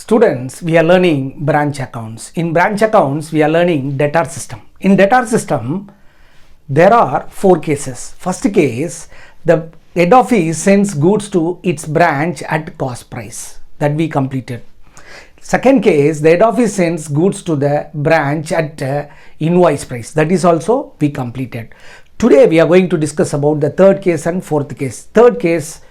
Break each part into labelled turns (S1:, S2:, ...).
S1: Students, we are learning branch accounts. In branch accounts, we are learning debtor system. In debtor system, there are four cases. First case, the head office sends goods to its branch at cost price. That we completed. Second case, the head office sends goods to the branch at invoice price. That is also we completed. Today, we are going to discuss about the third case and fourth case. Third case,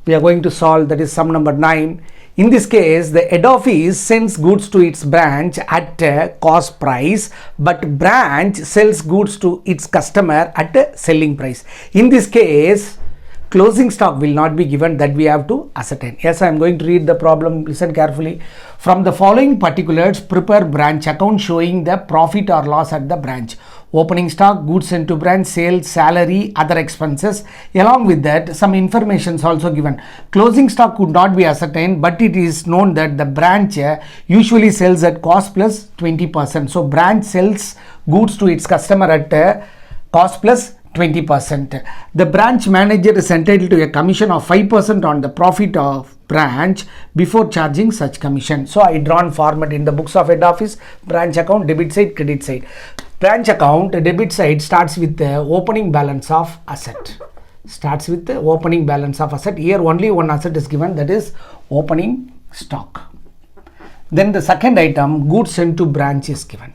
S1: we are going to solve, that is sum number 9. In this case, the head office sends goods to its branch at a cost price, but branch sells goods to its customer at a selling price. In this case, closing stock will not be given, that we have to ascertain. Yes, I am going to read the problem. Listen carefully. From the following particulars, prepare branch account showing the profit or loss at the branch. Opening stock, goods sent to branch, sales, salary, other expenses. Along with that, some information is also given. Closing stock could not be ascertained, but it is known that the branch usually sells at cost plus 20%. So, branch sells goods to its customer at cost plus 20%. The branch manager is entitled to a commission of 5% on the profit of branch before charging such commission. So, I drawn format in the books of head office, branch account, debit side, credit side. Branch account, debit side starts with the opening balance of asset. Starts with the opening balance of asset. Here only one asset is given, that is opening stock. Then the second item, goods sent to branch is given.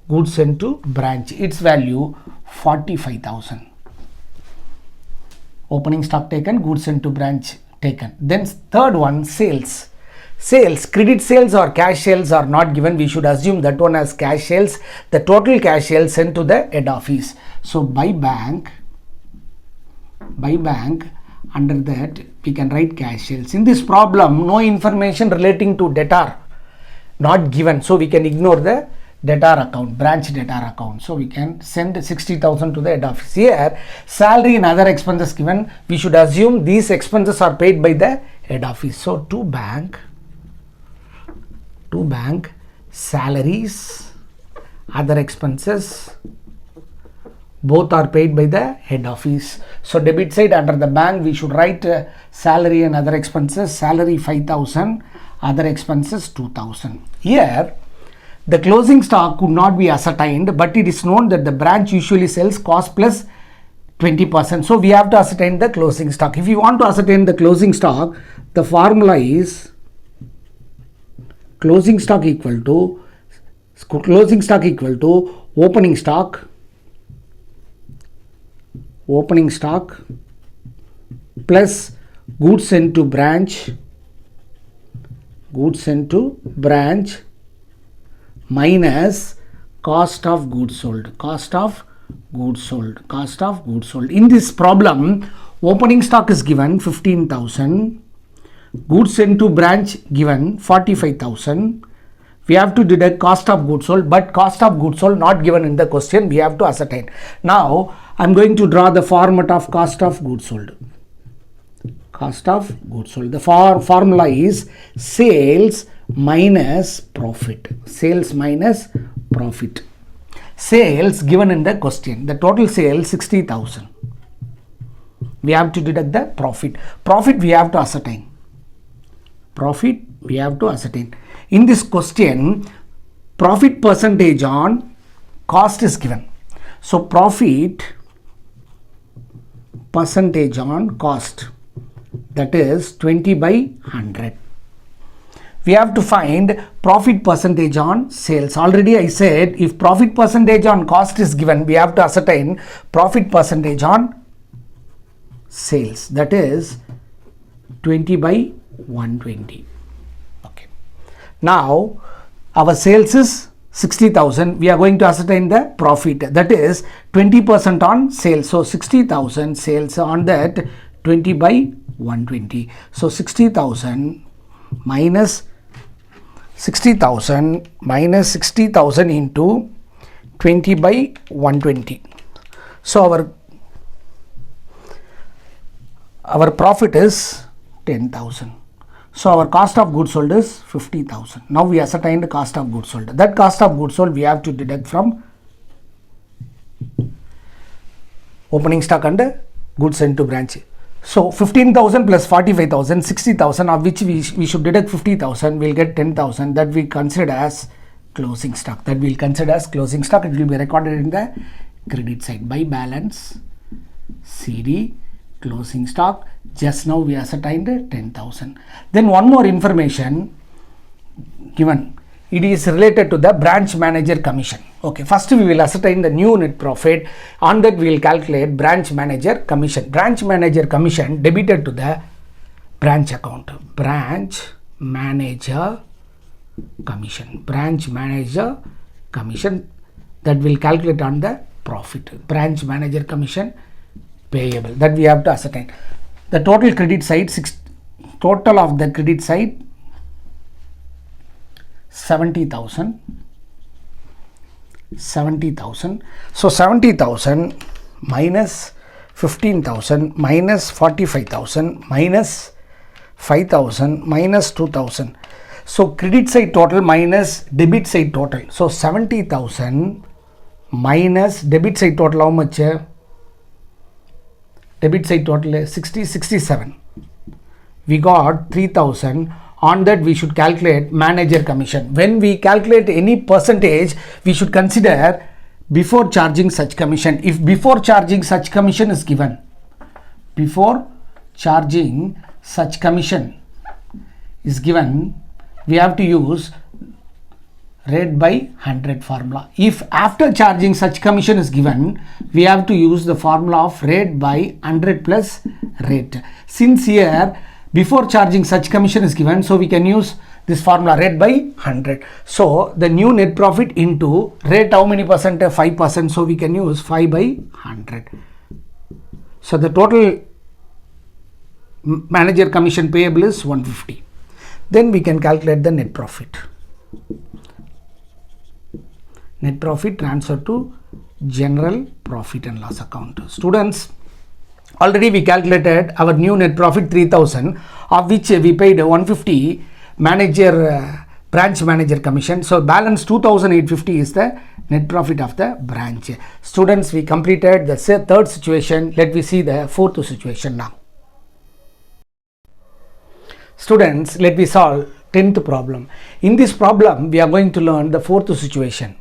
S1: Goods sent to branch, its value 45,000. Opening stock taken, goods sent to branch taken. Then third one, sales. Sales, credit sales or cash sales are not given. We should assume that one as cash sales. The total cash sales sent to the head office. So by bank, under that we can write cash sales. In this problem, no information relating to debtor not given. So we can ignore the debtor account, branch debtor account. So we can send 60,000 to the head office. Here, salary and other expenses given. We should assume these expenses are paid by the head office. So to bank, salaries, other expenses, both are paid by the head office. So debit side under the bank, we should write salary and other expenses. Salary 5,000, other expenses 2,000. Here, the closing stock could not be ascertained, but it is known that the branch usually sells cost plus 20%. So we have to ascertain the closing stock. If you want to ascertain the closing stock, the formula is closing stock equal to opening stock plus goods sent to branch minus cost of goods sold. In this problem, opening stock is given 15,000, goods sent to branch given 45,000. We have to deduct cost of goods sold, but cost of goods sold not given in the question. We have to ascertain. Now, I am going to draw the format of cost of goods sold. The formula is sales minus profit. Sales given in the question. The total sales 60,000. We have to deduct the profit. Profit we have to ascertain. In this question, profit percentage on cost is given. So profit percentage on cost, that is 20 by 100. We have to find profit percentage on sales. Already I said, if profit percentage on cost is given, we have to ascertain profit percentage on sales, that is 20 by 120. Okay. Now, our sales is 60,000. We are going to ascertain the profit, that is 20% on sales. So 60,000 sales, on that 20 by 120. So 60,000 minus 60,000 into 20 by 120. So our profit is 10,000. So our cost of goods sold is 50,000. Now we ascertained the cost of goods sold. That cost of goods sold we have to deduct from opening stock and goods sent to branch. So 15,000 plus 45,000, 60,000, of which we should deduct 50,000, we'll get 10,000. That we consider as closing stock. It will be recorded in the credit side by balance CD closing stock. Just now we ascertained 10,000. Then one more information given. It is related to the branch manager commission. Okay, first we will ascertain the new net profit. On that we will calculate branch manager commission. Branch manager commission debited to the branch account. Branch manager commission. Branch manager commission, that will calculate on the profit. Branch manager commission payable, that we have to ascertain. The total credit side, total of the credit side 70,000. So 70,000 minus 15,000 minus 45,000 minus 5,000 minus 2,000. So credit side total minus debit side total. So 70,000 minus debit side total, how much? Debit side total is 67. We got 3,000. On that we should calculate manager commission. When we calculate any percentage, we should consider before charging such commission. If before charging such commission is given, before charging such commission is given, we have to use rate by 100 formula. If after charging such commission is given, we have to use the formula of rate by 100 plus rate. Since here before charging such commission is given, so we can use this formula, rate by 100. So the new net profit into rate, how many percent? 5%. So we can use 5 by 100. So the total manager commission payable is 150. Then we can calculate the net profit. Net profit transferred to general profit and loss account. Students, already we calculated our new net profit 3,000, of which we paid 150 branch manager commission. So balance 2,850 is the net profit of the branch. Students, we completed the third situation. Let me see the fourth situation now. Students, let me solve 10th problem. In this problem, we are going to learn the fourth situation.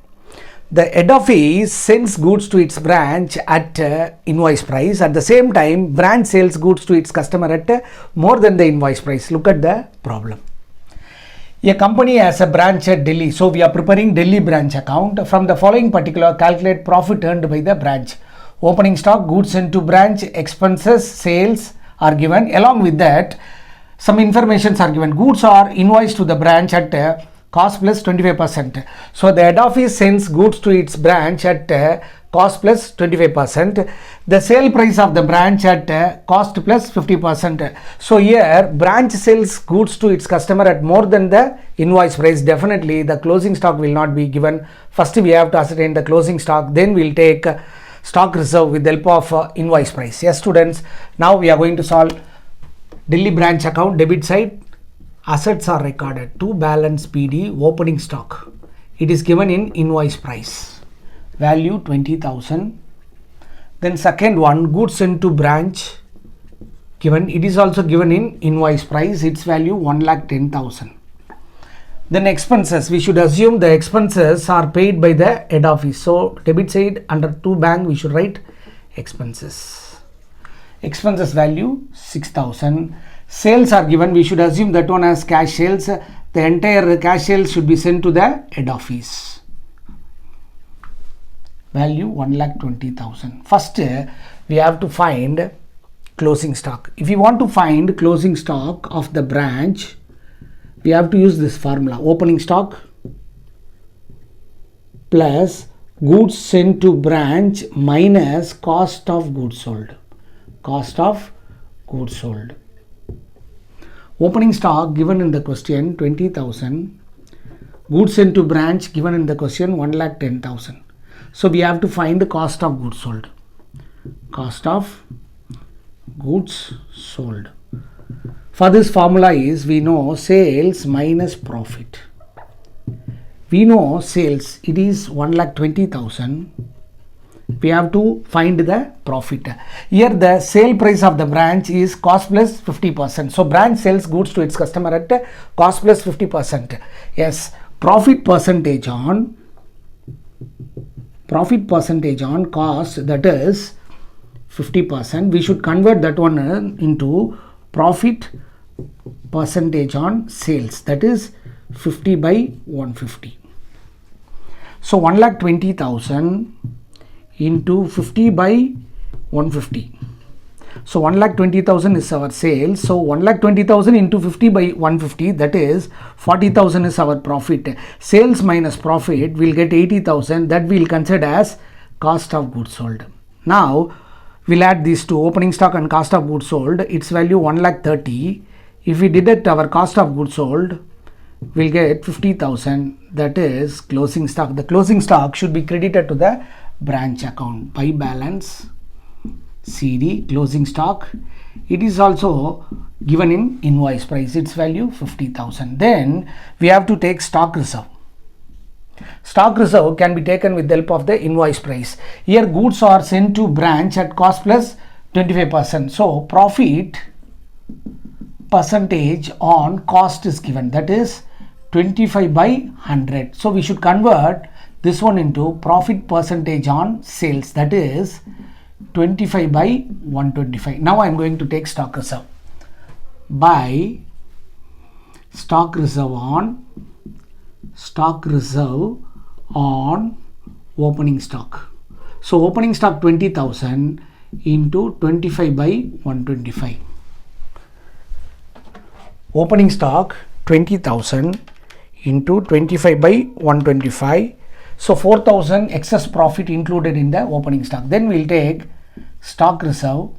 S1: The head office sends goods to its branch at invoice price. At the same time, branch sells goods to its customer at more than the invoice price. Look at the problem. A company has a branch at Delhi. So we are preparing Delhi branch account. From the following particular, calculate profit earned by the branch. Opening stock, goods sent to branch, expenses, sales are given. Along with that, some informations are given. Goods are invoiced to the branch at cost plus 25%. So the head office sends goods to its branch at cost plus 25%. The sale price of the branch at cost plus 50%. So here branch sells goods to its customer at more than the invoice price. Definitely the closing stock will not be given. First we have to ascertain the closing stock, then we'll take stock reserve with the help of invoice price. Yes students, now we are going to solve Delhi branch account. Debit side, assets are recorded to balance PD, opening stock. It is given in invoice price, value 20,000. Then second one, goods sent to branch, given, it is also given in invoice price, its value 1,10,000. Then expenses, we should assume the expenses are paid by the head office. So debit side under to bank we should write expenses. Expenses value 6,000. Sales are given, we should assume that one as cash sales. The entire cash sales should be sent to the head office. Value 1,20,000. First we have to find closing stock. If you want to find closing stock of the branch, we have to use this formula. Opening stock plus goods sent to branch minus cost of goods sold. Cost of goods sold. Opening stock given in the question 20,000. Goods sent to branch given in the question 1,10,000. So we have to find the cost of goods sold. Cost of goods sold. For this formula is, we know sales minus profit. We know sales, it is 1,20,000. we have to find the profit. Here the sale price of the branch is cost plus 50%. So branch sells goods to its customer at cost plus 50%. Yes, profit percentage on cost, that is 50%. We should convert that one into profit percentage on sales, that is 50 by 150. So 1,20,000 into 50 by 150. So 1,20,000 is our sales. So 1,20,000 into 50 by 150, that is 40,000 is our profit. Sales minus profit will get 80,000, that we will consider as cost of goods sold. Now we'll add these two, opening stock and cost of goods sold. Its value 1,30,000. If we deduct our cost of goods sold, we'll get 50,000, that is closing stock. The closing stock should be credited to the branch account by balance CD closing stock. It is also given in invoice price, its value 50,000. Then we have to take stock reserve. Stock reserve can be taken with the help of the invoice price. Here goods are sent to branch at cost plus 25%. So profit percentage on cost is given, that is 25 by 100. So we should convert this one into profit percentage on sales, that is 25 by 125. Now I am going to take stock reserve. By stock reserve on opening stock. So opening stock 20,000 into 25 by 125. Opening stock 20,000 into 25 by 125. So 4,000 excess profit included in the opening stock. Then we'll take stock reserve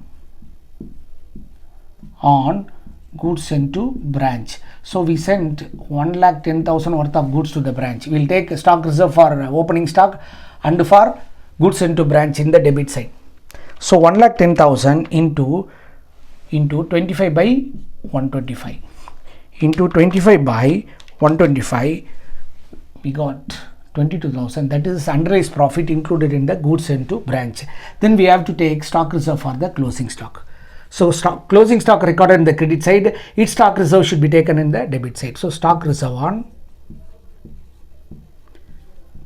S1: on goods sent to branch. So we sent 1,10,000 worth of goods to the branch. We'll take stock reserve for opening stock and for goods sent to branch in the debit side. So 1,10,000 into 25 by 125 into 25 by 125, we got 22,000, that is underized profit included in the goods sent to branch. Then we have to take stock reserve for the closing stock. So closing stock recorded in the credit side, its stock reserve should be taken in the debit side. So stock reserve on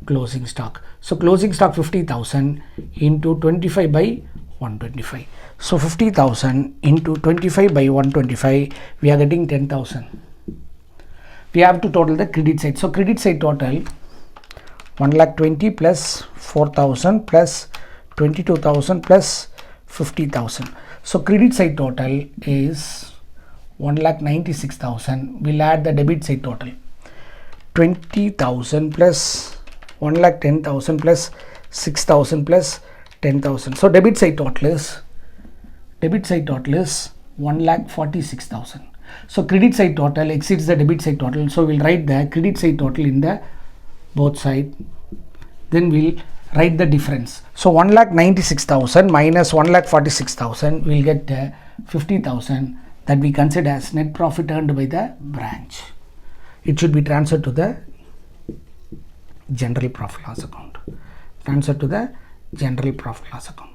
S1: closing stock. So closing stock 50,000 into 25 by 125. So 50,000 into 25 by 125, we are getting 10,000. We have to total the credit side. So credit side total 1,20,000 plus 4,000 plus 22,000 plus 50,000. So credit side total is 1,96,000. We'll add the debit side total 20,000 plus 1,10,000 plus 6,000 plus 10,000. So debit side total is 1,46,000. So credit side total exceeds the debit side total. So we'll write the credit side total in the both side. Then we'll write the difference. So 1,96,000 minus 1,46,000, we'll get 50,000 that we consider as net profit earned by the branch. It should be transferred to the general profit loss account. Transferred to the general profit loss account.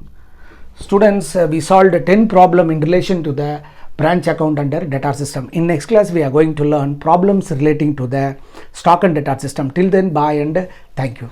S1: Students, we solved 10 problem in relation to the branch account under debtor system. In next class, we are going to learn problems relating to the stock and debtor system. Till then, bye and thank you.